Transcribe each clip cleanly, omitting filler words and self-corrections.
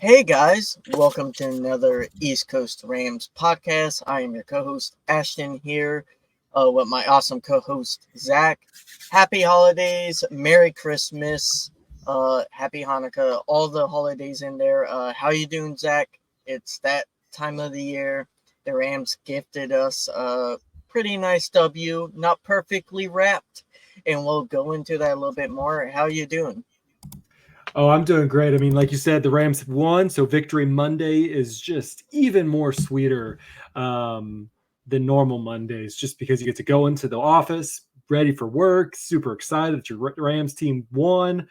Hey guys, welcome to another East Coast Rams podcast. I am your co-host Ashton here with my awesome co-host Zac. Happy holidays, Merry Christmas, Happy Hanukkah, all the holidays in there. How you doing, Zac? It's that time of the year. The Rams gifted us a pretty nice W, not perfectly wrapped, and we'll go into that a little bit more. How you doing? Oh, I'm doing great. I mean, like you said, the Rams won, so Victory Monday is just even more sweeter than normal Mondays, just because you get to go into the office ready for work, super excited that your Rams team won.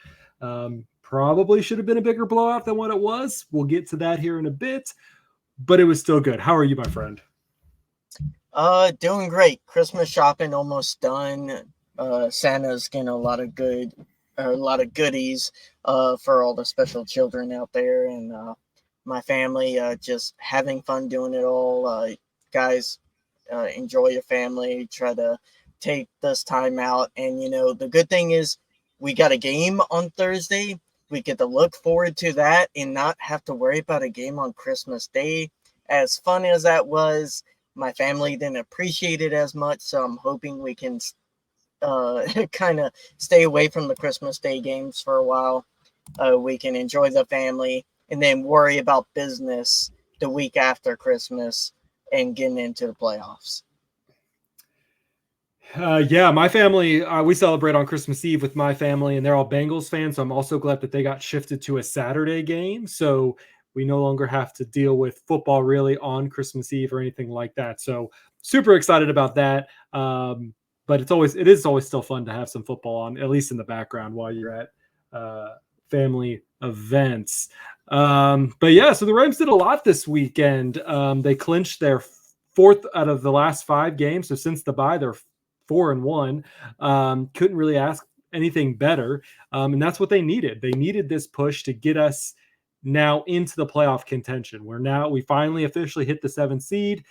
Probably should have been a bigger blowout than what it was. We'll get to that here in a bit, but it was still good. How are you, my friend? Doing great. Christmas shopping almost done. Santa's getting a lot of goodies, for all the special children out there, and my family, just having fun doing it all. Guys, enjoy your family. Try to take this time out, and the good thing is we got a game on Thursday. We get to look forward to that and not have to worry about a game on Christmas Day. As fun as that was, my family didn't appreciate it as much, so I'm hoping we can kind of stay away from the Christmas Day games for a while. We can enjoy the family and then worry about business the week after Christmas and getting into the playoffs. Yeah, my family, we celebrate on Christmas Eve with my family, and they're all Bengals fans. So I'm also glad that they got shifted to a Saturday game. So we no longer have to deal with football really on Christmas Eve or anything like that. So super excited about that. But it is always still fun to have some football on, at least in the background while you're at family events. But yeah, so the Rams did a lot this weekend. They clinched their fourth out of the last 5 games. So since the bye, they're 4-1. Couldn't really ask anything better. And that's what they needed. They needed this push to get us now into the playoff contention. We finally officially hit the 7th seed.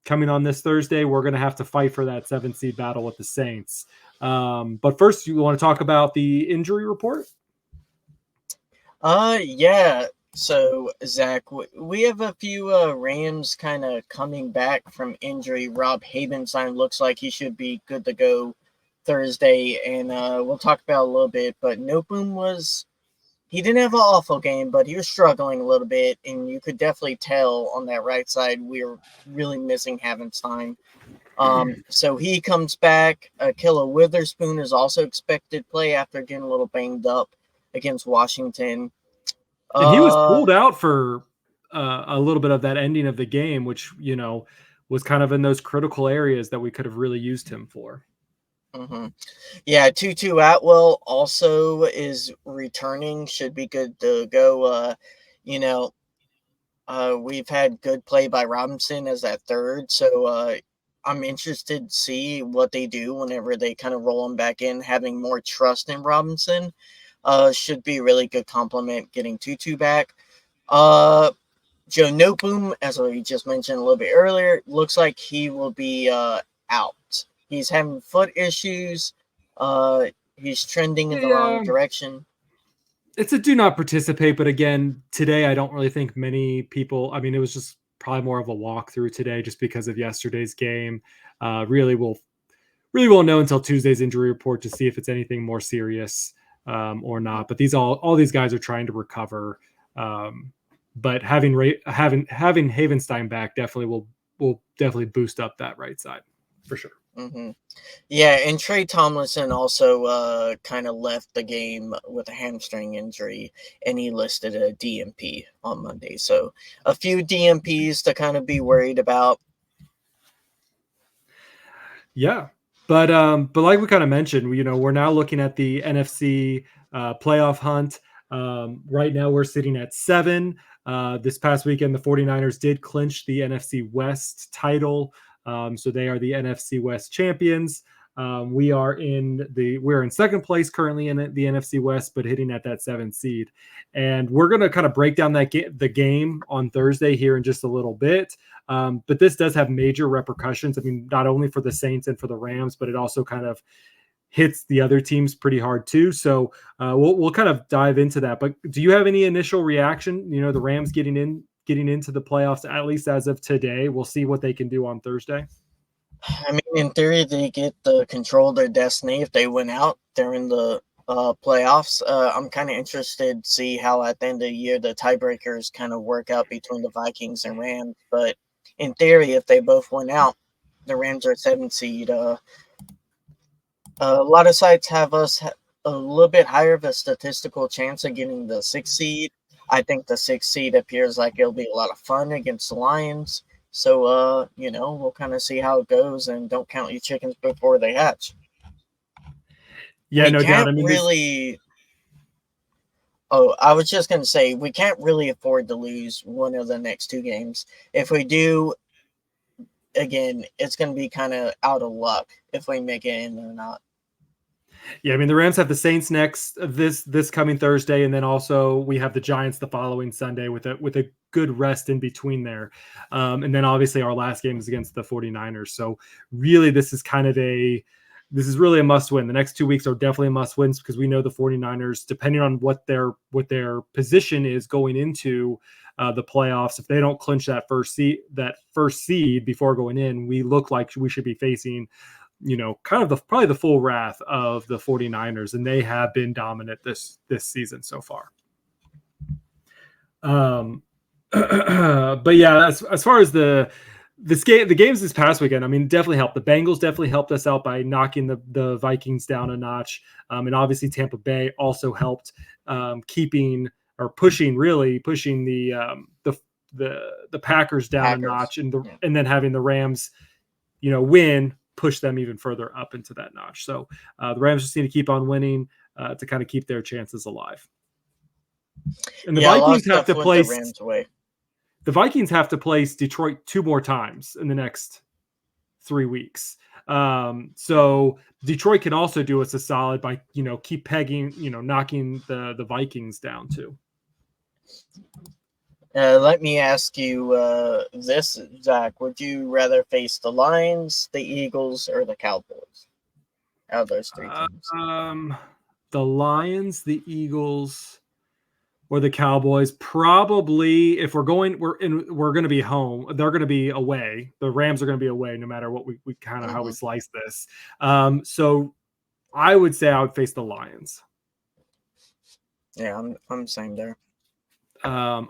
Coming on this Thursday, we're going to have to fight for that 7th seed battle with the Saints. But first, you want to talk about the injury report? Yeah. So, Zac, we have a few Rams kind of coming back from injury. Rob Havenstein looks like he should be good to go Thursday, and we'll talk about a little bit. But he didn't have an awful game, but he was struggling a little bit, and you could definitely tell on that right side we were really missing Havenstein. So he comes back. Killa Witherspoon is also expected to play after getting a little banged up against Washington. And he was pulled out for a little bit of that ending of the game, which, was kind of in those critical areas that we could have really used him for. Mm-hmm. Yeah, Tutu Atwell also is returning. Should be good to go. We've had good play by Robinson as that third, so I'm interested to see what they do whenever they kind of roll him back in. Having more trust in Robinson should be a really good compliment getting Tutu back. Joe Noteboom, as we just mentioned a little bit earlier, looks like he will be out. He's having foot issues. He's trending in the wrong direction. It's a do not participate, but again, today I don't really think many people. I mean, it was just probably more of a walkthrough today, just because of yesterday's game. Really won't know until Tuesday's injury report to see if it's anything more serious or not. But all these guys are trying to recover. But having Havenstein back definitely will definitely boost up that right side for sure. Mm-hmm. Yeah, and Trey Tomlinson also kind of left the game with a hamstring injury, and he listed a DMP on Monday. So a few DMPs to kind of be worried about. Yeah, but like we kind of mentioned, we're now looking at the NFC playoff hunt. Right now, we're sitting at 7. This past weekend, the 49ers did clinch the NFC West title. So they are the NFC West champions. We're in second place currently in the NFC West, but hitting at that 7th seed. And we're going to kind of break down the game on Thursday here in just a little bit. But this does have major repercussions. I mean, not only for the Saints and for the Rams, but it also kind of hits the other teams pretty hard too. So we'll kind of dive into that. But do you have any initial reaction? The Rams getting into the playoffs, at least as of today. We'll see what they can do on Thursday. I mean, in theory, they get the control of their destiny. If they win out, they're in the playoffs. I'm kind of interested to see how at the end of the year the tiebreakers kind of work out between the Vikings and Rams. But in theory, if they both win out, the Rams are 7th seed. A lot of sites have us a little bit higher of a statistical chance of getting the 6th seed. I think the 6th seed appears like it'll be a lot of fun against the Lions. So, we'll kind of see how it goes, and don't count your chickens before they hatch. Yeah, no doubt. I mean, I was just going to say, we can't really afford to lose one of the next 2 games. If we do, again, it's going to be kind of out of luck if we make it in or not. Yeah, I mean, the Rams have the Saints next this coming Thursday, and then also we have the Giants the following Sunday with a good rest in between there. And then obviously our last game is against the 49ers. So really this is really a must win. The next 2 weeks are definitely a must wins because we know the 49ers, depending on what their position is going into the playoffs, if they don't clinch that first seed before going in, we look like we should be facing kind of probably the full wrath of the 49ers, and they have been dominant this season so far. But yeah, as far as the games this past weekend, I mean, definitely helped. The Bengals definitely helped us out by knocking the Vikings down a notch, and obviously Tampa Bay also helped pushing the Packers down a notch, and then having the Rams, win, push them even further up into that notch. So the Rams just need to keep on winning to kind of keep their chances alive. And the Vikings have to place the Rams away. The Vikings have to place Detroit 2 more times in the next 3 weeks. So Detroit can also do us a solid by, keep pegging, knocking the Vikings down too. Let me ask you this, Zach. Would you rather face the Lions, the Eagles, or the Cowboys? Out of those 3 teams. The Lions, the Eagles, or the Cowboys. Probably, if we're going to be home. They're going to be away. The Rams are going to be away, no matter what we kind of how we slice this. So I would say I would face the Lions. Yeah, I'm same there. I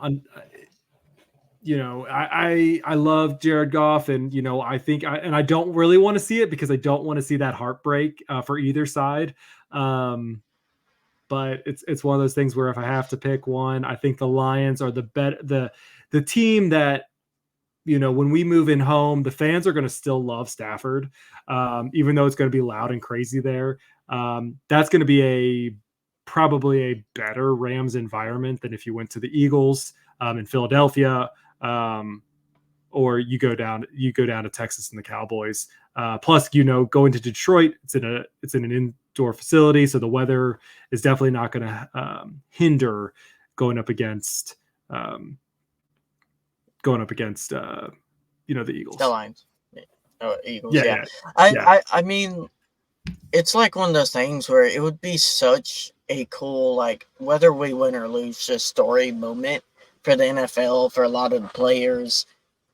love Jared Goff, and I think I don't really want to see it because I don't want to see that heartbreak for either side. But it's one of those things where if I have to pick one, I think the Lions are the team that, when we move in home, the fans are going to still love Stafford, even though it's going to be loud and crazy there. That's going to be probably a better Rams environment than if you went to the Eagles in Philadelphia, or you go down to Texas and the Cowboys. Plus, going to Detroit, it's in an indoor facility, so the weather is definitely not going to hinder going up against the Eagles. The Lions. Eagles. Yeah. I mean, it's like one of those things where it would be such a cool, like, whether we win or lose, just story moment for the NFL, for a lot of the players.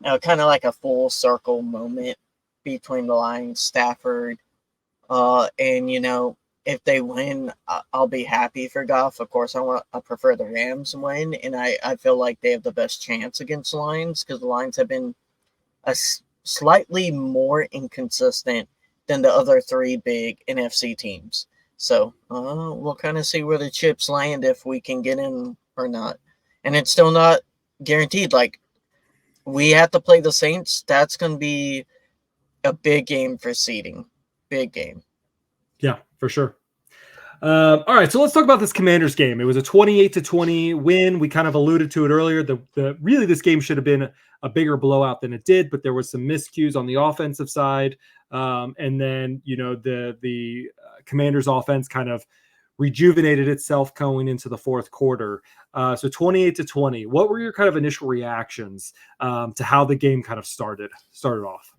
Kind of like a full circle moment between the Lions, Stafford, and if they win, I'll be happy for Goff. Of course, I prefer the Rams win, and I feel like they have the best chance against the Lions because the Lions have been slightly more inconsistent than the other 3 big NFC teams. So we'll kind of see where the chips land if we can get in or not. And it's still not guaranteed. Like, we have to play the Saints. That's going to be a big game for seeding. Big game. Yeah, for sure. All right, so let's talk about this Commanders game. It was a 28-20 win. We kind of alluded to it earlier. Really, this game should have been a bigger blowout than it did, but there was some miscues on the offensive side. And then, the Commanders offense kind of rejuvenated itself going into the fourth quarter. So 28-20. What were your kind of initial reactions to how the game kind of started off?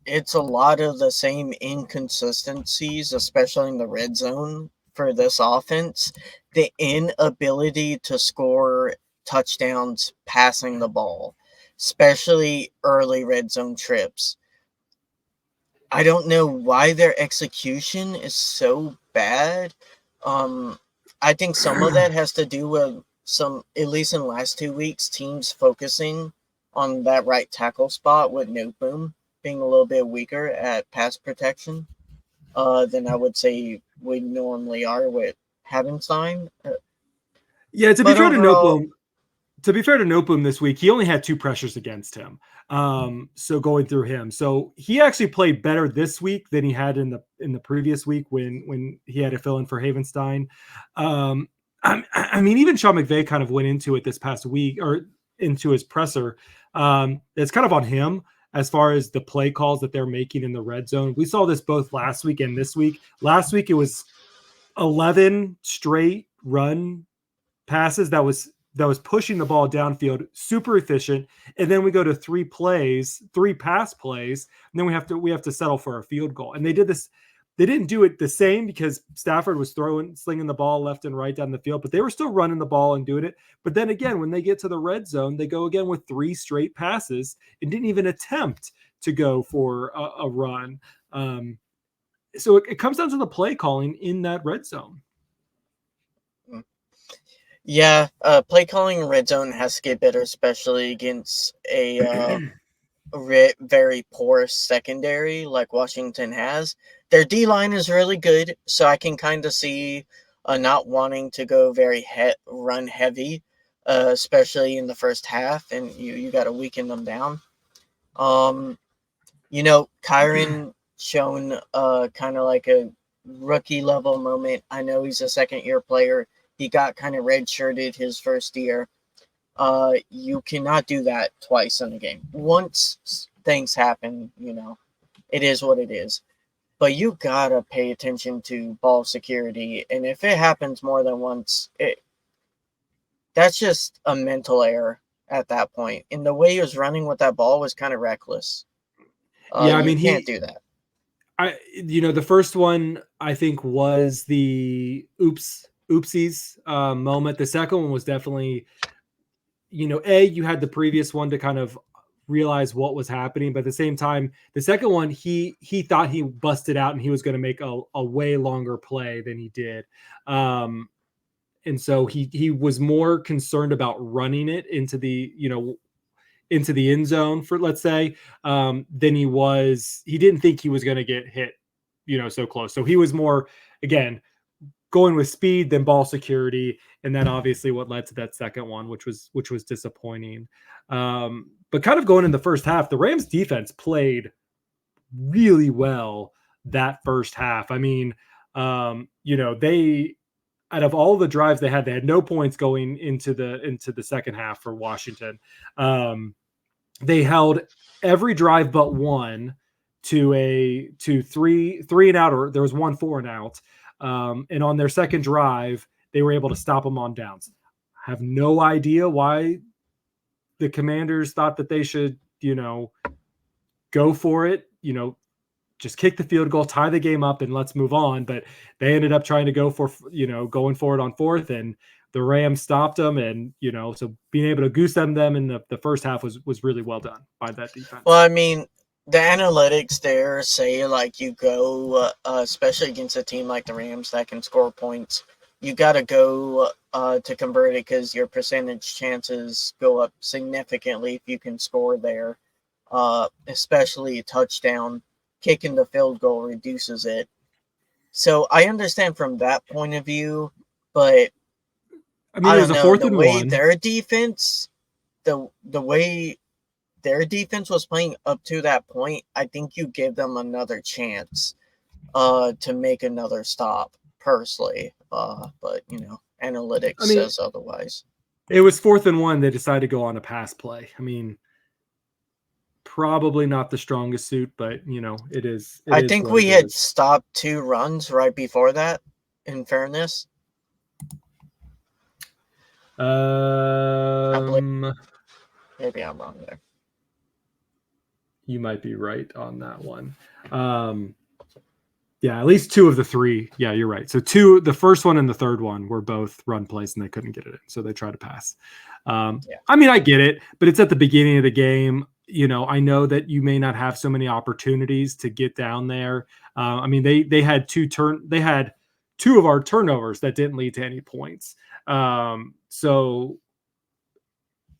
it's a lot of the same inconsistencies, especially in the red zone for this offense. The inability to score touchdowns passing the ball, especially early red zone trips. I don't know why their execution is so bad. Um, I think some of that has to do with some, at least in the last 2 weeks, teams focusing on that right tackle spot with Noteboom being a little bit weaker at pass protection than I would say we normally are with Havenstein. Yeah, But overall, to be fair to Noteboom this week, he only had 2 pressures against him. So going through him, so he actually played better this week than he had in the previous week when he had to fill in for Havenstein. I mean, even Sean McVay kind of went into it this past week or into his presser. It's kind of on him as far as the play calls that they're making in the red zone. We saw this both last week and this week. Last week it was 11 straight run passes that was pushing the ball downfield, super efficient. And then we go to 3 pass plays, and then we have to settle for a field goal. And they did this. They didn't do it the same because Stafford was slinging the ball left and right down the field, but they were still running the ball and doing it. But then again, when they get to the red zone, they go again with 3 straight passes and didn't even attempt to go for a run. So it comes down to the play calling in that red zone. yeah, play calling in red zone has to get better, especially against a very poor secondary like Washington has. Their D line is really good, so I can kind of see not wanting to go very run heavy, especially in the first half, and you got to weaken them down. Kyron shown kind of like a rookie level moment. I know he's a second year player. He got kind of redshirted his first year. You cannot do that twice in a game. Once things happen, it is what it is. But you gotta pay attention to ball security, and if it happens more than once, that's just a mental error at that point. And the way he was running with that ball was kind of reckless. Yeah, I You mean can't do that. the first one I think was the oopsies moment. The second one was definitely, you had the previous one to kind of realize what was happening, but at the same time, the second one, he thought he busted out and he was going to make a way longer play than he did. And so he was more concerned about running it into the end zone for, let's say, than he didn't think he was going to get hit, so close. So he was more, again, going with speed than ball security, and then obviously what led to that second one, which was disappointing. But kind of going in the first half, the Rams defense played really well that first half. I mean, they, out of all the drives they had no points going into the second half for Washington. They held every drive but one to three and out, or there was 1 4 and out. And on their second drive, they were able to stop them on downs. I have no idea why the Commanders thought that they should, go for it, just kick the field goal, tie the game up, and let's move on. But they ended up trying to go for, going for it on fourth, and the Rams stopped them. And, so being able to goose them in the first half was really well done by that defense. Well, I mean, the analytics there say like you go, especially against a team like the Rams that can score points, you got to go to convert it because your percentage chances go up significantly if you can score there, especially a touchdown. Kicking the field goal reduces it. So I understand from that point of view, but I mean, I it was don't a know fourth the and way one. their defense, the way their defense was playing up to that point. I think you give them another chance, to make another stop. Personally, but analytics I mean, says otherwise. it was fourth and one. They decided to go on a pass play. I mean, probably not the strongest suit, but it is I think what we it had is. stopped 2 runs right before that. In fairness, I believe. Um, Maybe I'm wrong there. You might be right on that one. Yeah, at least 2 of the 3. Yeah, you're right. So 2, the first one and the third one were both run plays and they couldn't get it in. So they tried to pass. Yeah. I mean, I get it, but it's at the beginning of the game. I know that you may not have so many opportunities to get down there. I mean, they had 2 of our turnovers that didn't lead to any points. So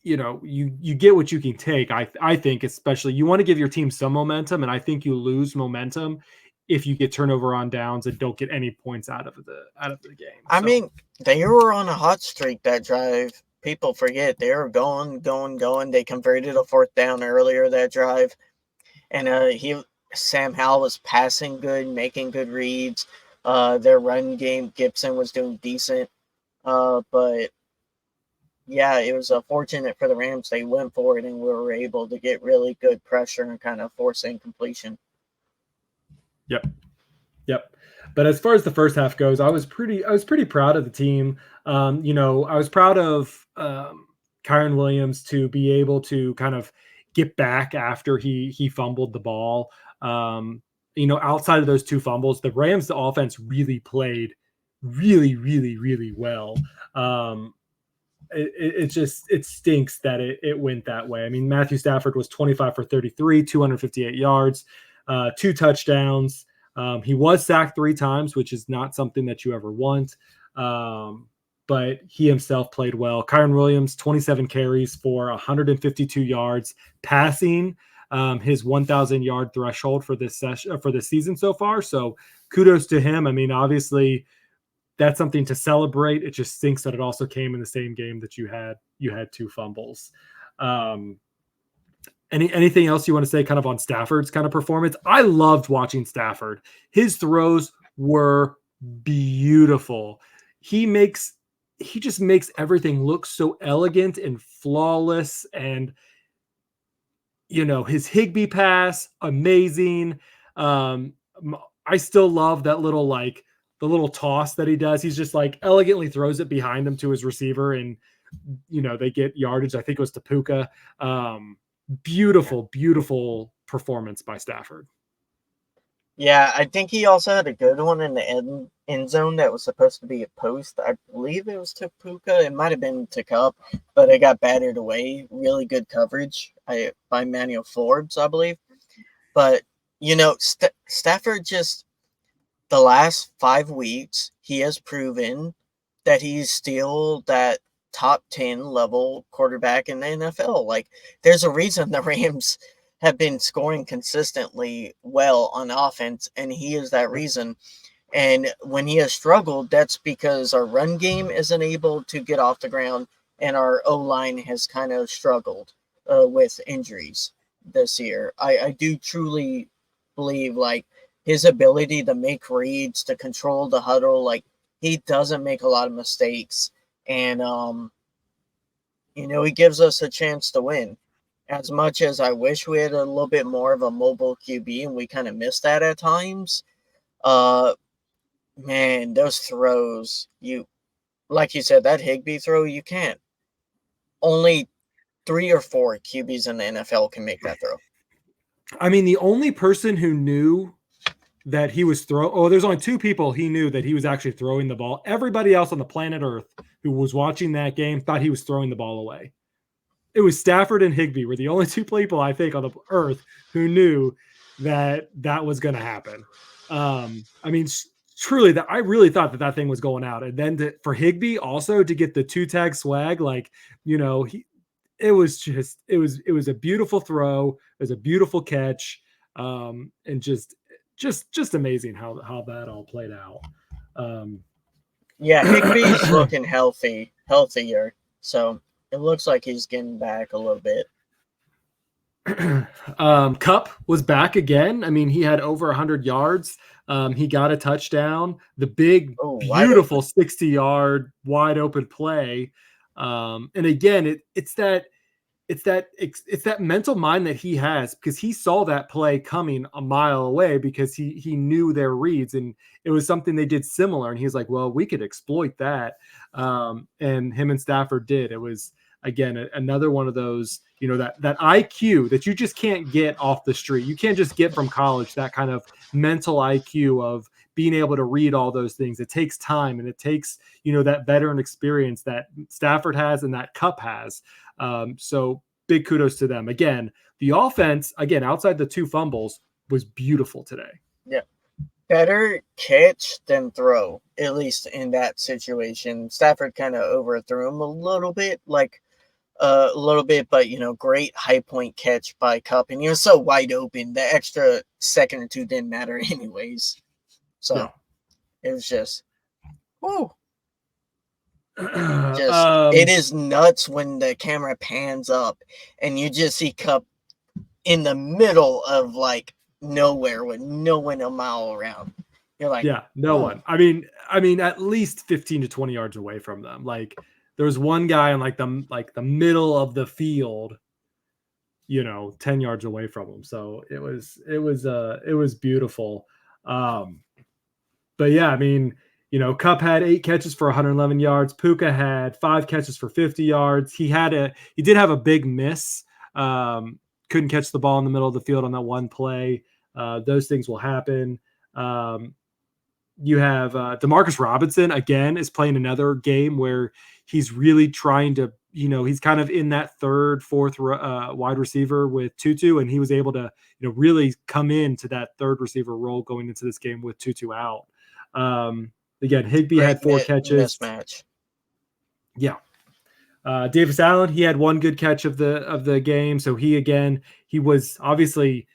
you get what you can take. I think, especially, you want to give your team some momentum, and I think you lose momentum if you get turnover on downs and don't get any points out of the game. I mean, they were on a hot streak that drive. People forget they were going. They converted a 4th down earlier that drive, and Sam Howell was passing good, making good reads. Their run game, Gibson was doing decent, but yeah, it was fortunate for the Rams. They went for it, and we were able to get really good pressure and kind of force incompletion. Yep. But as far as the first half goes, I was pretty proud of the team. I was proud of Kyren Williams to be able to kind of get back after he fumbled the ball. Outside of those 2 fumbles, the Rams, the offense really played really, really, really well. It stinks that it went that way. I mean, Matthew Stafford was 25 for 33, 258 yards, 2 touchdowns. He was sacked 3 times, which is not something that you ever want. But he himself played well. Kyren Williams, 27 carries for 152 yards, passing his 1,000 yard threshold for this season so far. So kudos to him. I mean, obviously, that's something to celebrate. It just stinks that it also came in the same game that you had 2 fumbles. Anything else you want to say kind of on Stafford's kind of performance? I loved watching Stafford. His throws were beautiful. He just makes everything look so elegant and flawless. And, his Higbee pass, amazing. I still love that little, the little toss that he does. He's just elegantly throws it behind him to his receiver, and, they get yardage. I think it was to Puka. Beautiful performance by Stafford. Yeah, I think he also had a good one in the end zone that was supposed to be a post. I believe it was to Puka. It might have been to Cup, but it got battered away. Really good coverage by Manuel Forbes, I believe. But, Stafford just, the last 5 weeks, he has proven that he's still that top 10 level quarterback in the NFL. There's a reason the Rams have been scoring consistently well on offense, and he is that reason. And when he has struggled, that's because our run game isn't able to get off the ground, and our O-line has kind of struggled with injuries this year. I do truly believe his ability to make reads, to control the huddle, he doesn't make a lot of mistakes, and he gives us a chance to win. As much as I wish we had a little bit more of a mobile QB, and we kind of missed that at times, man, those throws, like you said, that Higbee throw, you can't. Only 3 or 4 QBs in the NFL can make that throw. I mean, the only person who knew that he was there's only 2 people he knew that he was actually throwing the ball. Everybody else on the planet Earth who was watching that game thought he was throwing the ball away. It was Stafford and Higbee were the only 2 people, I think, on the earth who knew that was going to happen. I mean, truly, I really thought that thing was going out. And then for Higbee also to get the 2-tag swag, it was a beautiful throw. It was a beautiful catch. And just amazing how that all played out. Yeah, Higbee's looking healthier. So it looks like he's getting back a little bit. Cup was back again. I mean, he had over 100 yards. He got a touchdown. The big, beautiful 60-yard wide open play. And again, it's that mental mind that he has, because he saw that play coming a mile away, because he knew their reads, and it was something they did similar. And he's like, well, we could exploit that. And him and Stafford did. It was again, another one of those, that IQ that you just can't get off the street. You can't just get from college, that kind of mental IQ of being able to read all those things. It takes time, and it takes, that veteran experience that Stafford has and that Cup has. So big kudos to them. Again, the offense, outside the 2 fumbles, was beautiful today. Yeah. Better catch than throw, at least in that situation. Stafford kind of overthrew him a little bit, but great high point catch by Cup, and he was so wide open. The extra second or two didn't matter anyways. So It was just, whoo. It is nuts when the camera pans up and you just see Cup in the middle of like nowhere with no one a mile around. You're like, no one. I mean, at least 15 to 20 yards away from them. Like, there was one guy in the middle of the field, 10 yards away from him. So it was beautiful. But yeah, I mean, Cup had 8 catches for 111 yards. Puka had 5 catches for 50 yards. He did have a big miss. Couldn't catch the ball in the middle of the field on that one play. Those things will happen. You have Demarcus Robinson, again, is playing another game where he's really trying to, he's kind of in that third, fourth wide receiver with Tutu, and he was able to, really come into that third receiver role going into this game with Tutu out. Again, Higbee had 4 catches. Mismatch. Yeah. Davis Allen, he had 1 good catch of the game. So he was obviously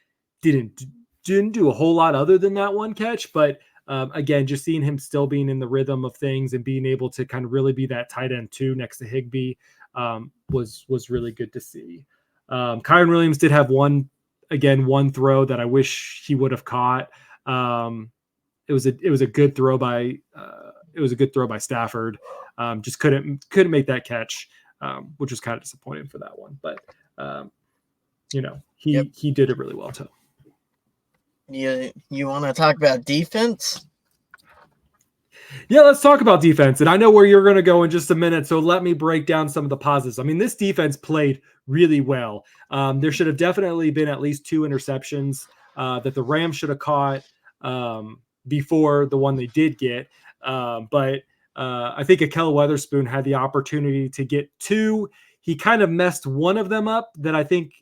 didn't do a whole lot other than that 1 catch, but again, just seeing him still being in the rhythm of things and being able to kind of really be that tight end 2 next to Higbee was really good to see. Kyron Williams did have one throw that I wish he would have caught. It was a good throw by Stafford. Just couldn't make that catch, which was kind of disappointing for that one. But he did it really well too. You want to talk about defense? Yeah, let's talk about defense. And I know where you're going to go in just a minute, so let me break down some of the positives. I mean, this defense played really well. There should have definitely been at least 2 interceptions that the Rams should have caught before the one they did get. But I think Ahkello Witherspoon had the opportunity to get 2. He kind of messed one of them up that I think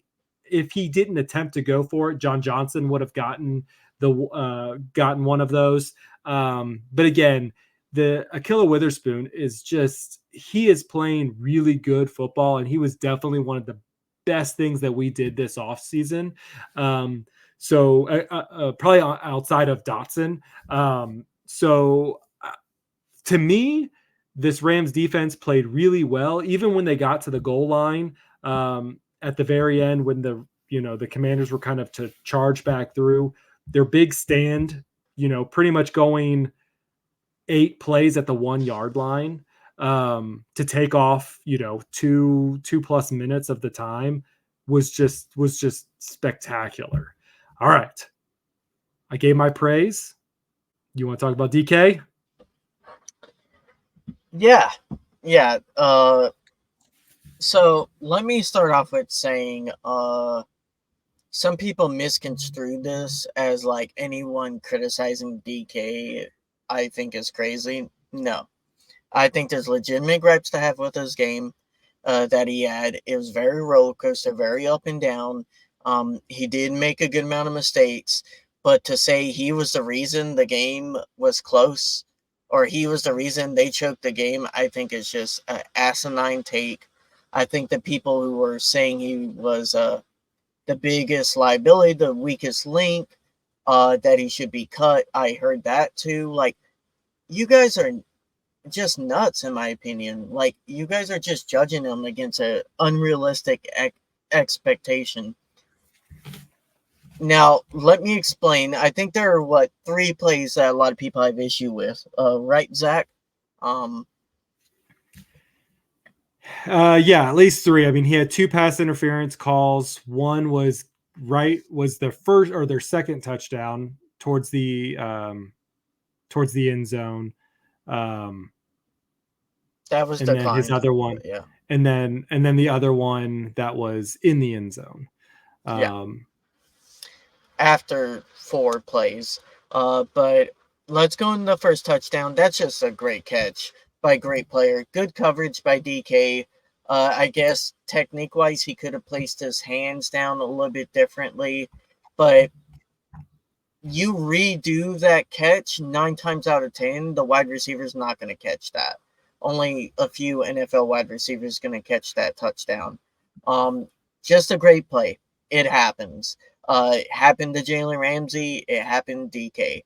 if he didn't attempt to go for it, John Johnson would have gotten one of those. But again, the Ahkello Witherspoon he is playing really good football, and he was definitely one of the best things that we did this offseason. So probably outside of Dotson. To me, this Rams defense played really well, even when they got to the goal line at the very end, when the Commanders were kind of to charge back through their big stand, pretty much going 8 plays at the 1 yard line to take off, 2+ minutes of the time was just spectacular. All right. I gave my praise. You want to talk about DK? Yeah. So let me start off with saying some people misconstrue this as like anyone criticizing DK I think is crazy. No. I think there's legitimate gripes to have with his game that he had. It was very roller coaster, very up and down. He did make a good amount of mistakes, but to say he was the reason the game was close or he was the reason they choked the game, I think is just an asinine take. I think the people who were saying he was the biggest liability, the weakest link, that he should be cut, I heard that too. Like, you guys are just nuts, in my opinion. Like, you guys are just judging him against an unrealistic expectation. Now, let me explain. I think there are, 3 plays that a lot of people have issue with. Right, Zach? Yeah, at least 3. I mean, he had 2 pass interference calls. One was their first or their second touchdown towards the end zone. That was and then his other one. Yeah. and then the other one that was in the end zone. Yeah, Um, after 4 plays. But let's go in the first touchdown. That's just a great catch by a great player. Good coverage by DK. I guess technique wise, he could have placed his hands down a little bit differently, but you redo that catch 9 times out of 10, the wide receiver's not going to catch that. Only a few NFL wide receivers going to catch that touchdown. Um, just a great play. It happens. It happened to Jalen Ramsey. It happened to DK.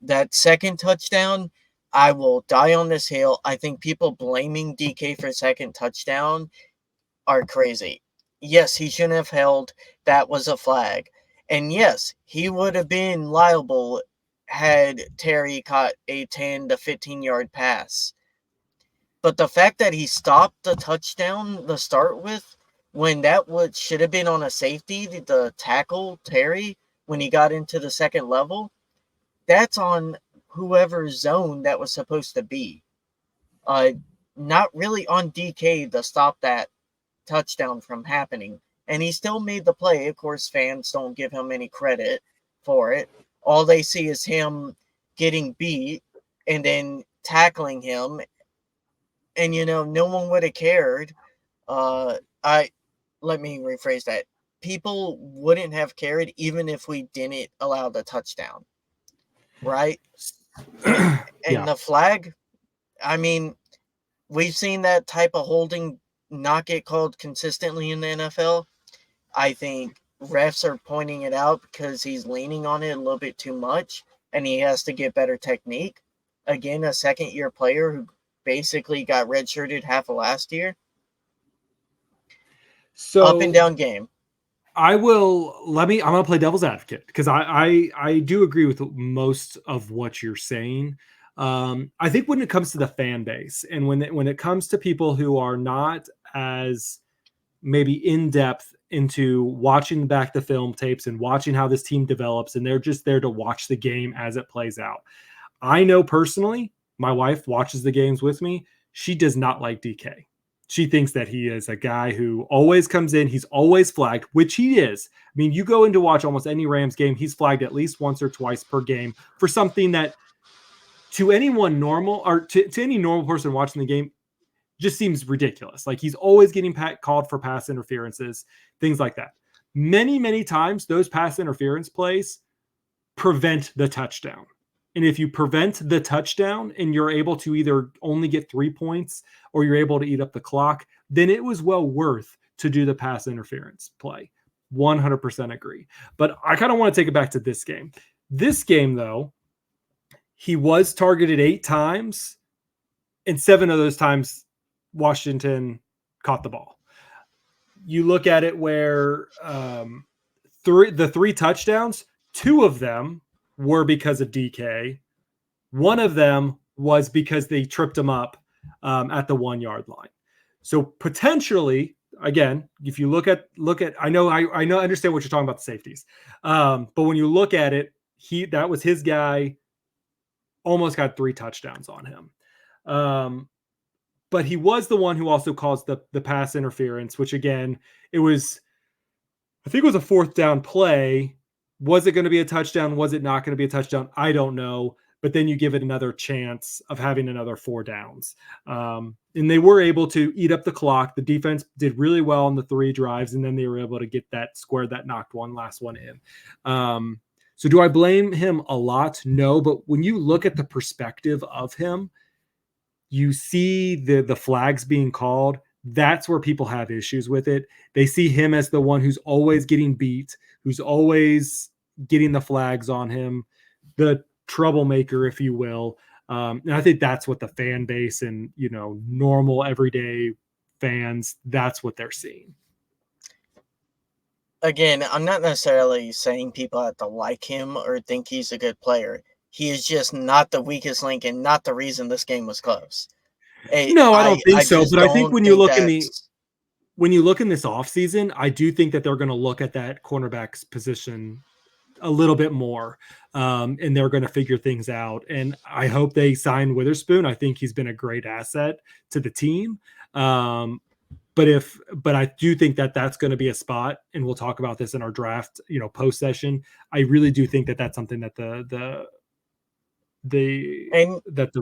That second touchdown, I will die on this hill. I think people blaming DK for second touchdown are crazy. Yes, he shouldn't have held. That was a flag. And yes, he would have been liable had Terry caught a 10 to 15-yard pass. But the fact that he stopped the touchdown to start with, when that should have been on a safety, the tackle Terry, when he got into the second level, that's on whoever's zone that was supposed to be. Not really on DK to stop that touchdown from happening. And he still made the play. Of course, fans don't give him any credit for it. All they see is him getting beat and then tackling him. And, no one would have cared. I Let me rephrase that. People wouldn't have cared even if we didn't allow the touchdown. Right? And yeah. the flag, I mean, we've seen that type of holding not get called consistently in the NFL. I think refs are pointing it out because he's leaning on it a little bit too much and he has to get better technique. Again, a second-year player who basically got redshirted half of last year. Up and So down game. I'm gonna play devil's advocate because I do agree with most of what you're saying. I think when it comes to the fan base and when it comes to people who are not as maybe in depth into watching back the film tapes and watching how this team develops, and they're just there to watch the game as it plays out. I know personally, my wife watches the games with me. She does not like DK. She thinks that he is a guy who always comes in. He's always flagged, which he is. I mean, you go in to watch almost any Rams game, he's flagged at least once or twice per game for something that to anyone normal or to any normal person watching the game just seems ridiculous. Like he's always getting called for pass interferences, things like that. Many, many times those pass interference plays prevent the touchdown. And if you prevent the touchdown and you're able to either only get 3 points or you're able to eat up the clock, then it was well worth to do the pass interference play. 100% agree. But I kind of want to take it back to this game. This game, though, he was targeted 8 times, and 7 of those times Washington caught the ball. You look at it where the 3 touchdowns, 2 of them were because of DK. 1 of them was because they tripped him up at the 1-yard line. So potentially, again, if you look at, I understand what you're talking about the safeties, but when you look at it, that was his guy. Almost got 3 touchdowns on him. But he was the one who also caused the pass interference, which again, I think it was a 4th down play. Was it going to be a touchdown? Was it not going to be a touchdown? I don't know. But then you give it another chance of having another 4 downs. And they were able to eat up the clock. The defense did really well on the 3 drives, and then they were able to get that square that knocked last one in. So do I blame him a lot? No. But when you look at the perspective of him, you see the flags being called. That's where people have issues with it. They see him as the one who's always getting beat, who's always getting the flags on him, the troublemaker, if you will. And I think that's what the fan base and, normal everyday fans, that's what they're seeing. Again, I'm not necessarily saying people have to like him or think he's a good player. He is just not the weakest link and not the reason this game was close. No, I don't think so. Just But I think don't when you think look in that's when you look in this offseason, I do think that they're going to look at that cornerback's position a little bit more, and they're going to figure things out. And I hope they sign Witherspoon. I think he's been a great asset to the team. But I do think that that's going to be a spot, and we'll talk about this in our draft, post session. I really do think that that's something that the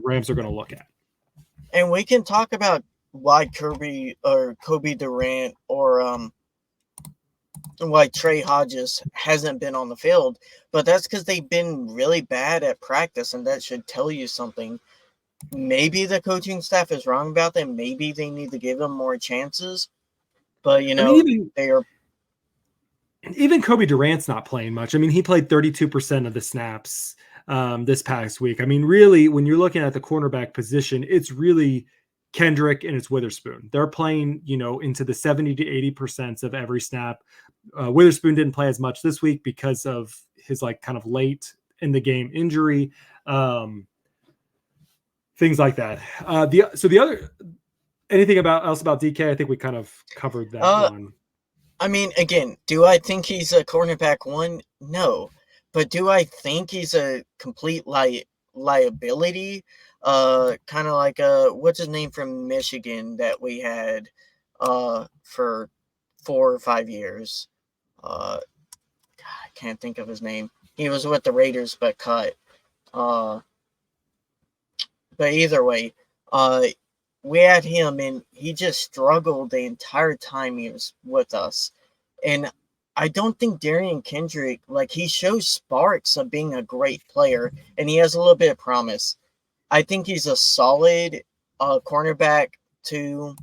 Rams are going to look at. And we can talk about why Kobe Durant or why Trey Hodges hasn't been on the field, but that's because they've been really bad at practice, and that should tell you something. Maybe the coaching staff is wrong about that. Maybe they need to give them more chances. But, even Kobe Durant's not playing much. I mean, he played 32% of the snaps this past week. I mean, really, when you're looking at the cornerback position, it's really Kendrick and it's Witherspoon. They're playing, into the 70 to 80% of every snap. Witherspoon didn't play as much this week because of his kind of late in the game injury. Things like that. Anything else about DK? I think we kind of covered that one. I mean, again, do I think he's a cornerback one? No. But do I think he's a complete liability? Kind of like what's his name from Michigan that we had for 4 or 5 years? I can't think of his name. He was with the Raiders but cut. But either way, we had him, and he just struggled the entire time he was with us. And I don't think Derion Kendrick, he shows sparks of being a great player, and he has a little bit of promise. I think he's a solid cornerback 2,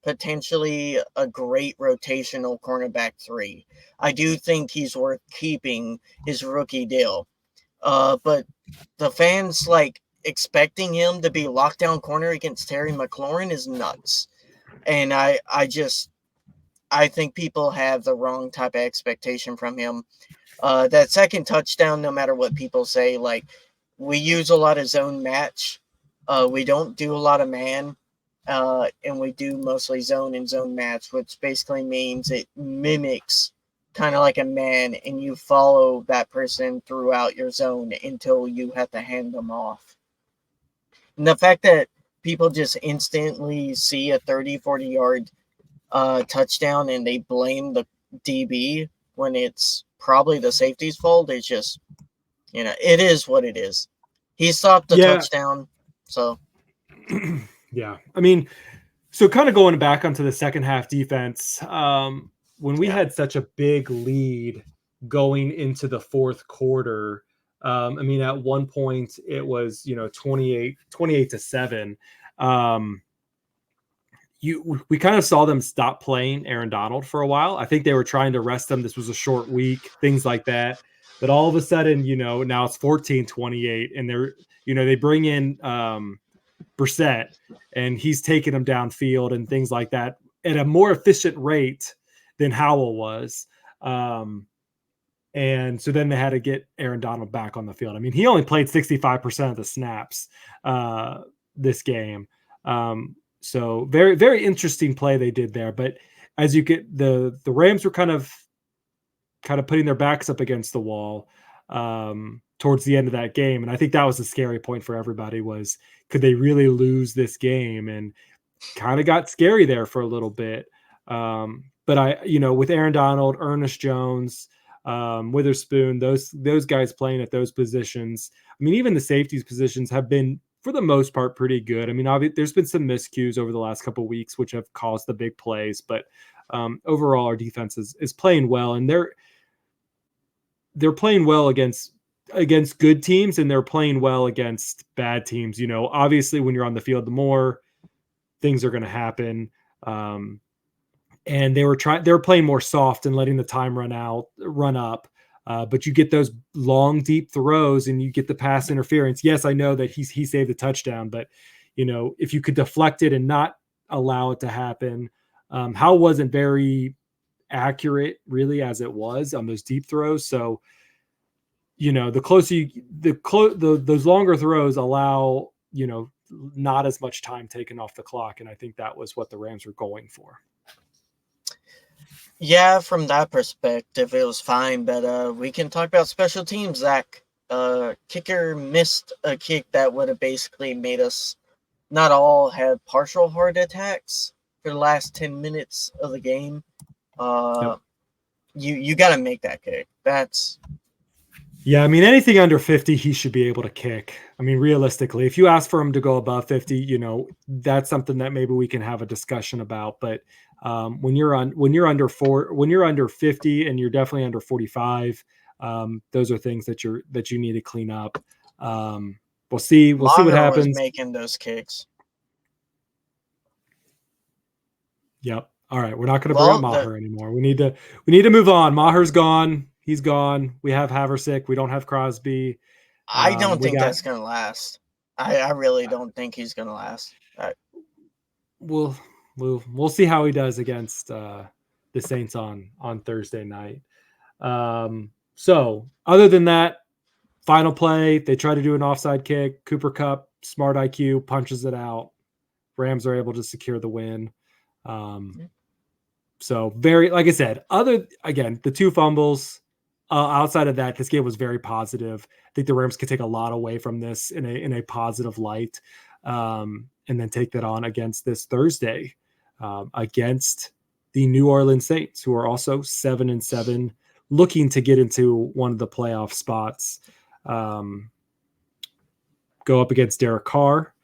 potentially a great rotational cornerback 3. I do think he's worth keeping his rookie deal. But the fans, expecting him to be lockdown corner against Terry McLaurin is nuts. And I think people have the wrong type of expectation from him. That second touchdown, no matter what people say, we use a lot of zone match. We don't do a lot of man, and we do mostly zone and zone match, which basically means it mimics kind of like a man, and you follow that person throughout your zone until you have to hand them off. And the fact that people just instantly see a 30, 40-yard touchdown and they blame the DB when it's probably the safety's fault, it's just, it is what it is. He stopped the touchdown, so. Yeah. I mean, so kind of going back onto the second half defense, when we had such a big lead going into the fourth quarter, I mean, at one point it was, 28-7. We kind of saw them stop playing Aaron Donald for a while. I think they were trying to rest him. This was a short week, things like that. But all of a sudden, now it's 14-28, and they bring in Brissett, and he's taking them downfield and things like that at a more efficient rate than Howell was. And so then they had to get Aaron Donald back on the field. I mean, he only played 65% of the snaps this game. So very, very interesting play they did there. But as you get the Rams were kind of putting their backs up against the wall towards the end of that game. And I think that was the scary point for everybody was, could they really lose this game? And kind of got scary there for a little bit. But with Aaron Donald, Ernest Jones, Witherspoon, those guys playing at those positions. I mean, even the safeties positions have been, for the most part, pretty good. I mean, obviously, there's been some miscues over the last couple of weeks, which have caused the big plays. But overall, our defense is playing well, and they're playing well against good teams, and they're playing well against bad teams. Obviously, when you're on the field, the more things are going to happen. And they were playing more soft and letting the time run up. But you get those long, deep throws, and you get the pass interference. Yes, I know that he saved the touchdown, but if you could deflect it and not allow it to happen, Howell wasn't very accurate, really, as it was on those deep throws. So, the closer those longer throws allow not as much time taken off the clock, and I think that was what the Rams were going for. Yeah, from that perspective, it was fine. But we can talk about special teams. Zach, kicker missed a kick that would have basically made us not all have partial heart attacks for the last 10 minutes of the game. Yep. Uh, you got to make that kick. That's Yeah, I mean, anything under 50, he should be able to kick. I mean, realistically, if you ask for him to go above 50, that's something that maybe we can have a discussion about. But when you're under 50, and you're definitely under 45, those are things that you need to clean up. We'll see what Maher was happens. making those kicks. Yep. All right, we're not going to bring up Well, the Maher anymore. We need to move on. Maher's gone. He's gone. We have Haversick. We don't have Crosby. I don't We think got that's gonna last. I really don't think he's gonna last. we'll we'll see how he does against the Saints on Thursday night. So other than that, final play, they try to do an offside kick. Cooper Kupp, smart IQ, punches it out. Rams are able to secure the win. So very, like I said, the two fumbles. Outside of that, this game was very positive. I think the Rams could take a lot away from this in a positive light, and then take that on against this Thursday against the New Orleans Saints, who are also 7-7, looking to get into one of the playoff spots. Go up against Derek Carr.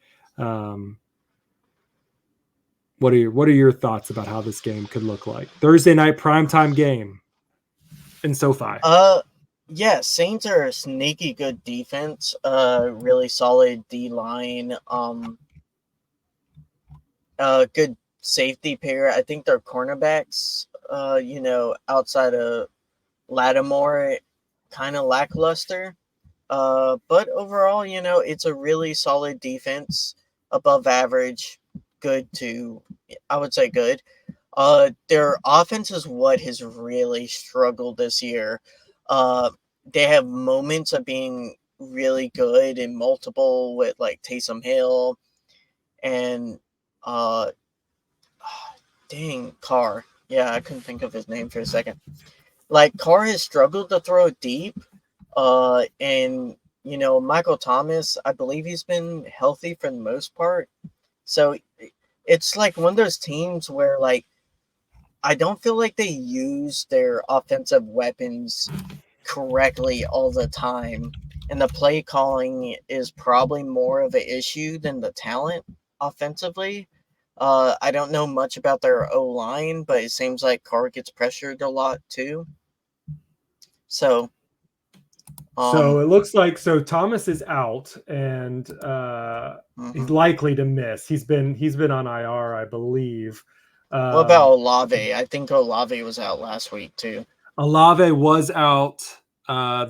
What are your thoughts about how this game could look like? Thursday night primetime game in SoFi. Yeah, Saints are a sneaky good defense. Really solid D line. Good safety pair. I think their cornerbacks. Outside of Lattimore, kind of lackluster. But overall, it's a really solid defense, above average, good to, I would say good. Their offense is what has really struggled this year. They have moments of being really good and multiple with like Taysom Hill and uh, Carr. Yeah, I couldn't think of his name for a second. Like Carr has struggled to throw deep. And Michael Thomas, I believe he's been healthy for the most part. So it's like one of those teams where like I don't feel like they use their offensive weapons correctly all the time. And the play calling is probably more of an issue than the talent offensively. I don't know much about their O line, but it seems like Carr gets pressured a lot too. So, So it looks like Thomas is out, and he's mhm. likely to miss. He's been on IR, I believe. What about Olave? I think Olave was out last week too. Olave was out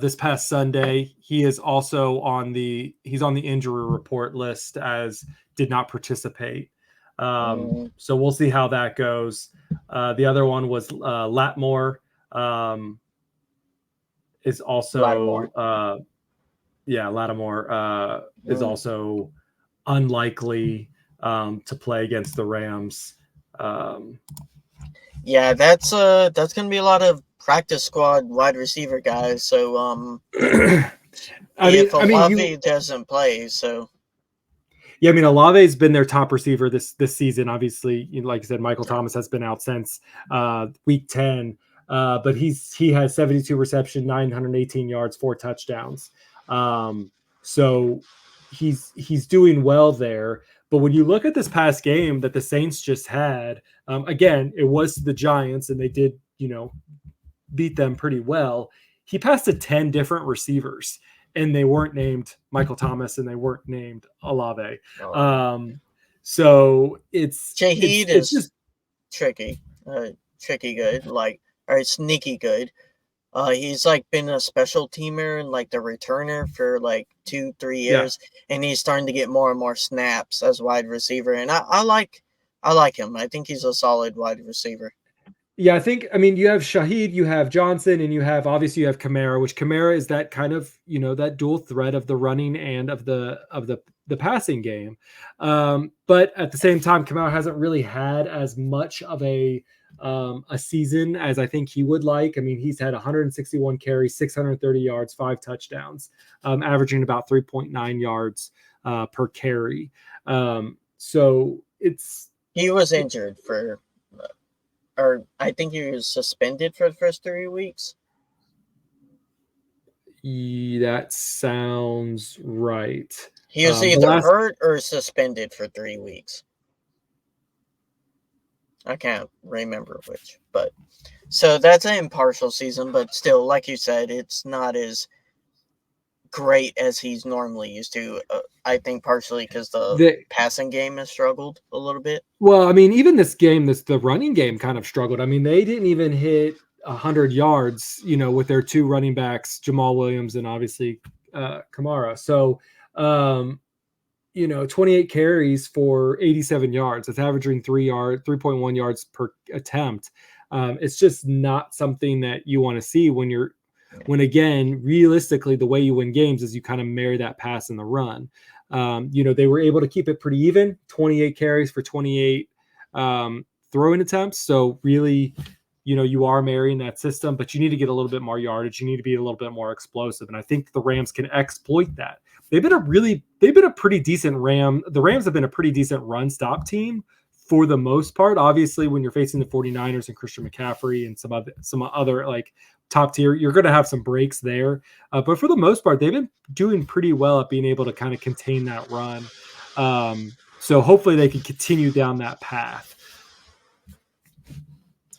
this past Sunday. He is also he's on the injury report list as did not participate. So we'll see how that goes. The other one was Lattimore. Is also Lattimore. Lattimore is also unlikely to play against the Rams. Yeah, that's gonna be a lot of practice squad wide receiver guys. So if Olave doesn't play, so yeah, I mean Olave's been their top receiver this season. Obviously, like I said, Michael Thomas has been out since week 10. But he has 72 reception, 918 yards, 4 touchdowns. So he's doing well there. But when you look at this past game that the Saints just had, again, it was the Giants, and they did, beat them pretty well. He passed to 10 different receivers, and they weren't named Michael Thomas, and they weren't named Olave. So it's just tricky, tricky good, or sneaky good. He's like been a special teamer and like the returner for like 2-3 years, and he's starting to get more and more snaps as wide receiver. And I like him. I think he's a solid wide receiver. Yeah, I mean, you have Shaheed, you have Johnson, and you have Kamara, which Kamara is that kind of, that dual threat of the running and of the passing game. But at the same time, Kamara hasn't really had as much of a a season as I think he would like. I mean, he's had 161 carries, 630 yards, 5 touchdowns, averaging about 3.9 yards per carry. So he was injured for, or I think he was suspended for the first 3 weeks. That sounds right. He was either hurt or suspended for 3 weeks. I can't remember which, but so that's an impartial season, but still, like you said, it's not as great as he's normally used to. I think partially because the passing game has struggled a little bit. Well, I mean, even this game, the running game kind of struggled. I mean, they didn't even hit 100 yards, with their 2 running backs, Jamal Williams and obviously Kamara. So, 28 carries for 87 yards. It's averaging 3.1 yards per attempt. It's just not something that you want to see when again, realistically, the way you win games is you kind of marry that pass and the run. They were able to keep it pretty even, 28 carries for 28 throwing attempts. So really, you are marrying that system, but you need to get a little bit more yardage. You need to be a little bit more explosive. And I think the Rams can exploit that. They've been a pretty decent the Rams have been a pretty decent run stop team for the most part. Obviously, when you're facing the 49ers and Christian McCaffrey and some other like top tier, you're going to have some breaks there. But for the most part, they've been doing pretty well at being able to kind of contain that run. So hopefully they can continue down that path.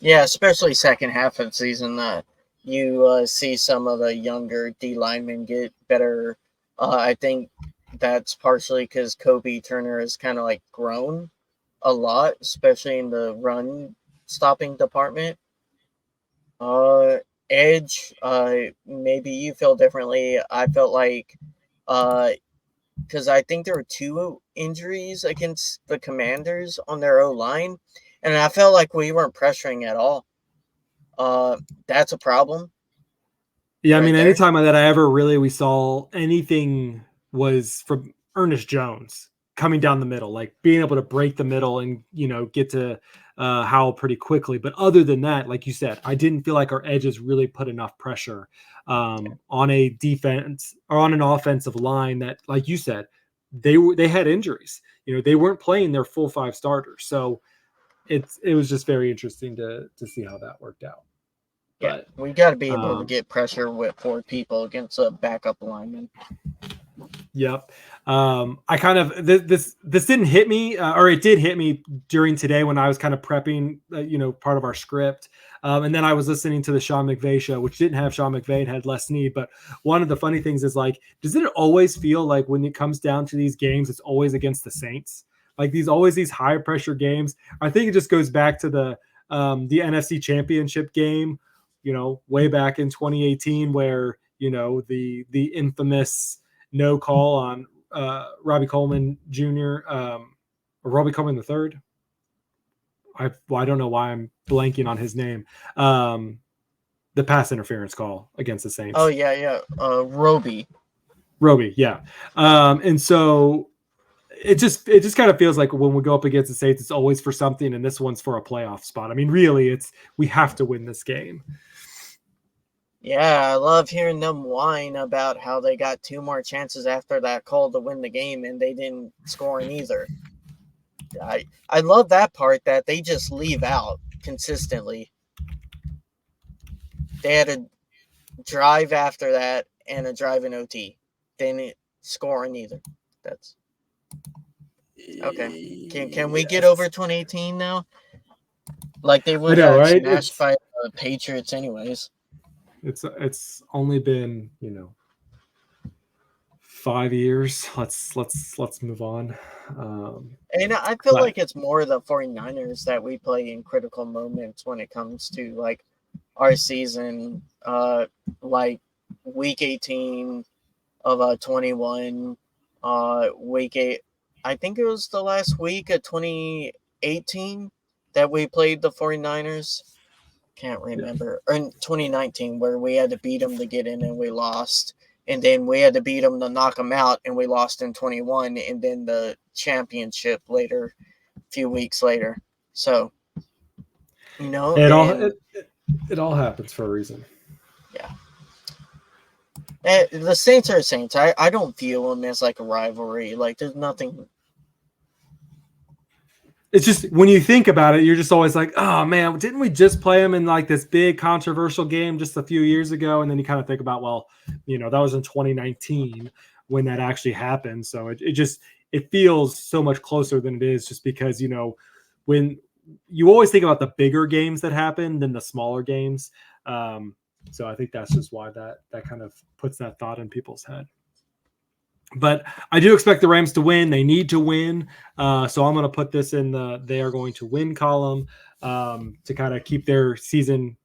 Yeah, especially second half of the season, you see some of the younger D linemen get better. I think that's partially because Kobe Turner has kind of like grown a lot, especially in the run stopping department. Edge, maybe you feel differently. I felt like, because I think there were 2 injuries against the Commanders on their O-line, and I felt like we weren't pressuring at all. That's a problem. Yeah, I mean, anytime that we saw anything was from Ernest Jones coming down the middle, like being able to break the middle and, get to Howell pretty quickly. But other than that, like you said, I didn't feel like our edges really put enough pressure on a defense or on an offensive line that, like you said, they had injuries. They weren't playing their full 5 starters. So it was just very interesting to see how that worked out. Yeah, we got to be able to get pressure with 4 people against a backup lineman. Yep. I kind of this didn't hit me, or it did hit me during today when I was kind of prepping, part of our script. And then I was listening to the Sean McVay show, which didn't have Sean McVay and had Les Snead. But one of the funny things is, like, does it always feel like when it comes down to these games, it's always against the Saints? Like these high pressure games. I think it just goes back to the NFC Championship game, way back in 2018, where the infamous no call on Robbie Coleman Jr. Or Robbie Coleman III. I don't know why I'm blanking on his name. The pass interference call against the Saints. Oh yeah. Roby, yeah. And so it just kind of feels like when we go up against the Saints, it's always for something, and this one's for a playoff spot. I mean, really, we have to win this game. Yeah, I love hearing them whine about how they got 2 more chances after that call to win the game, and they didn't score in either. I love that part that they just leave out consistently. They had a drive after that and a drive in OT. They didn't score in either. That's okay. Can we get over 2018 now? Like they would have smashed by the Patriots anyways. It's only been 5 years. Let's move on. And I feel like it's more the 49ers that we play in critical moments when it comes to like our season, like week 18 of 21, week 8. I think it was the last week of 2018 that we played the 49ers. Can't remember. Or in 2019, where we had to beat them to get in and we lost. And then we had to beat them to knock them out, and we lost in 21. And then the championship later, a few weeks later. So. You know, It all and it all happens for a reason. yeah. The Saints are Saints. I don't view them as like a rivalry. Like there's nothing. It's just when you think about it, you're just always like, oh man, didn't we just play them in like this big controversial game just a few years ago? And then you kind of think about, well, that was in 2019 when that actually happened. So it feels so much closer than it is, just because when you always think about the bigger games that happen than the smaller games. So I think that's just why that kind of puts that thought in people's head. But I do expect the Rams to win. They need to win. So I'm going to put this in the they are going to win column to kind of keep their season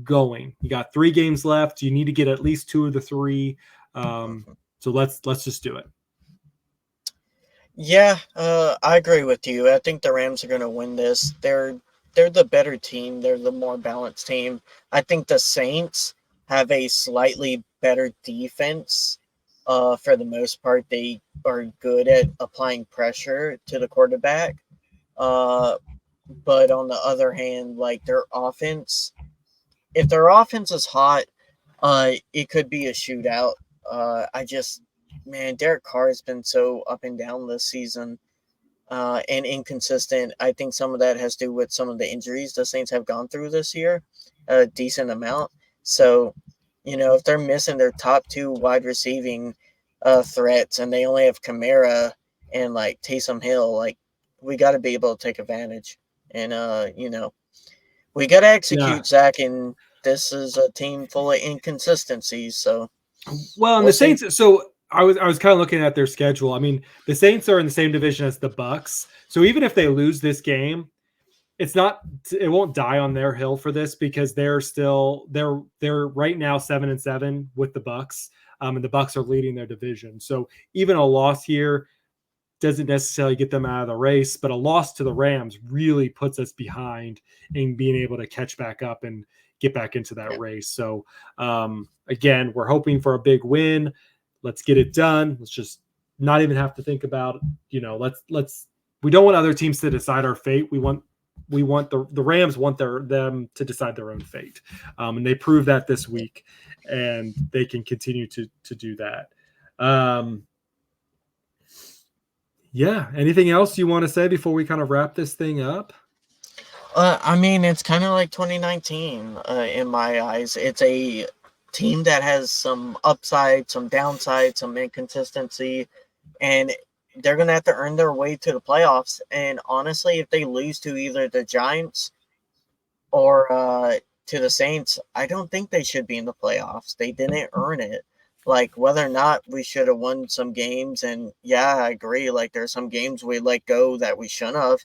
going. You got 3 games left. You need to get at least 2 of the 3. So let's just do it. Yeah, I agree with you. I think the Rams are going to win this. They're the better team. They're the more balanced team. I think the Saints have a slightly better defense. For the most part, they are good at applying pressure to the quarterback. But on the other hand, like their offense, if their offense is hot, it could be a shootout. Man, Derek Carr has been so up and down this season, and inconsistent. I think some of that has to do with some of the injuries the Saints have gone through this year, a decent amount. So, if they're missing their top 2 wide receiving threats and they only have Kamara and like Taysom Hill, like we got to be able to take advantage. And we got to execute, Zach. And this is a team full of inconsistencies. So, well, and the Saints. So I was kind of looking at their schedule. I mean, the Saints are in the same division as the Bucks. So even if they lose this game, it won't die on their hill for this, because they're right now 7-7 with the Bucks, and the Bucks are leading their division. So even a loss here doesn't necessarily get them out of the race, but a loss to the Rams really puts us behind in being able to catch back up and get back into that race. So again, we're hoping for a big win. Let's get it done. Let's just not even have to think about, we don't want other teams to decide our fate. We want the Rams want them to decide their own fate. And they proved that this week, and they can continue to do that. Anything else you want to say before we kind of wrap this thing up? I mean, it's kind of like 2019 in my eyes. It's a team that has some upside, some downside, some inconsistency, and they're going to have to earn their way to the playoffs. And honestly, if they lose to either the Giants or to the Saints, I don't think they should be in the playoffs. They didn't earn it. Like, whether or not we should have won some games, and yeah, I agree, like there's some games we let go that we shouldn't have.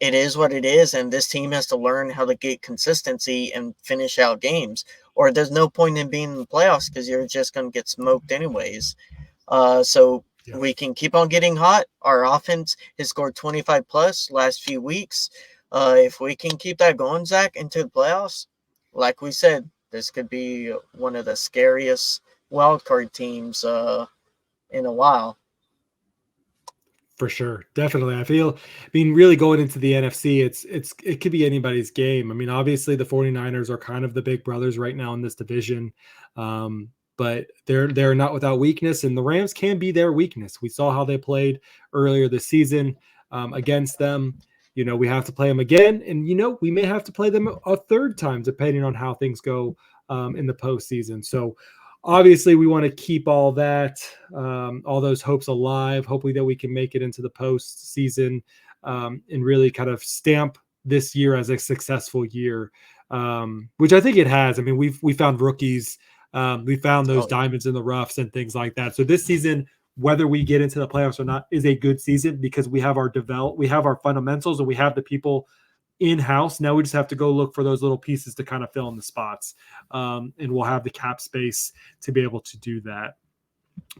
It is what it is, and this team has to learn how to get consistency and finish out games, or there's no point in being in the playoffs because you're just going to get smoked anyways. So we can keep on getting hot. Our offense has scored 25 plus last few weeks. If we can keep that going, Zach, into the playoffs, like we said, this could be one of the scariest wildcard teams in a while. For sure. Definitely. Really going into the NFC, it could be anybody's game. I mean, obviously the 49ers are kind of the big brothers right now in this division. But they're not without weakness, and the Rams can be their weakness. We saw how they played earlier this season against them. We have to play them again, and we may have to play them a third time depending on how things go in the postseason. So obviously we want to keep all those hopes alive, hopefully that we can make it into the postseason and really kind of stamp this year as a successful year, which I think it has. I mean, we found rookies. We found those diamonds in the roughs and things like that. So this season, whether we get into the playoffs or not, is a good season because we have our fundamentals, and we have the people in-house. Now we just have to go look for those little pieces to kind of fill in the spots. And we'll have the cap space to be able to do that.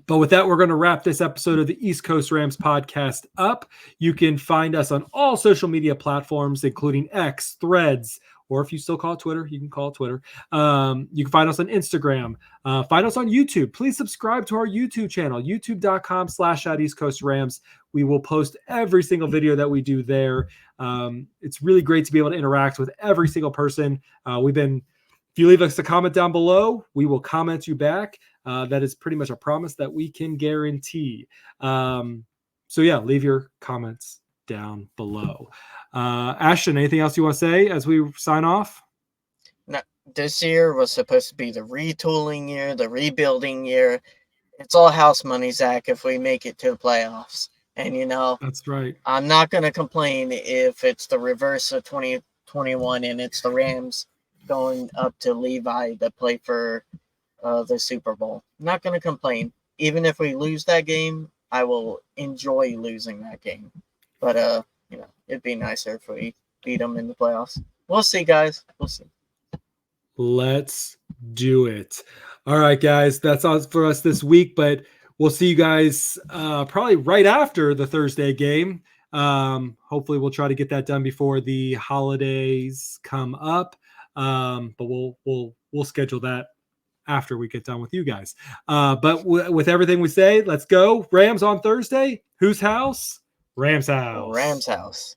But with that, we're going to wrap this episode of the East Coast Rams podcast up. You can find us on all social media platforms, including X, Threads, or if you still call it Twitter, you can call it Twitter. You can find us on Instagram. Find us on YouTube. Please subscribe to our YouTube channel, youtube.com/@EastCoastRams. We will post every single video that we do there. It's really great to be able to interact with every single person. If you leave us a comment down below, we will comment you back. That is pretty much a promise that we can guarantee. So yeah, leave your comments down below. Ashton, anything else you want to say as we sign off? Now, this year was supposed to be the retooling year, the rebuilding year. It's all house money, Zach, if we make it to the playoffs. And, That's right. I'm not going to complain if it's the reverse of 2021 and it's the Rams going up to Levi to play for the Super Bowl. I'm not going to complain. Even if we lose that game, I will enjoy losing that game. But, it'd be nicer if we beat them in the playoffs. We'll see, guys. We'll see. Let's do it. All right, guys. That's all for us this week, but we'll see you guys probably right after the Thursday game. Hopefully we'll try to get that done before the holidays come up. But we'll schedule that after we get done with you guys. But with everything we say, let's go. Rams on Thursday. Whose house? Rams house. Rams house.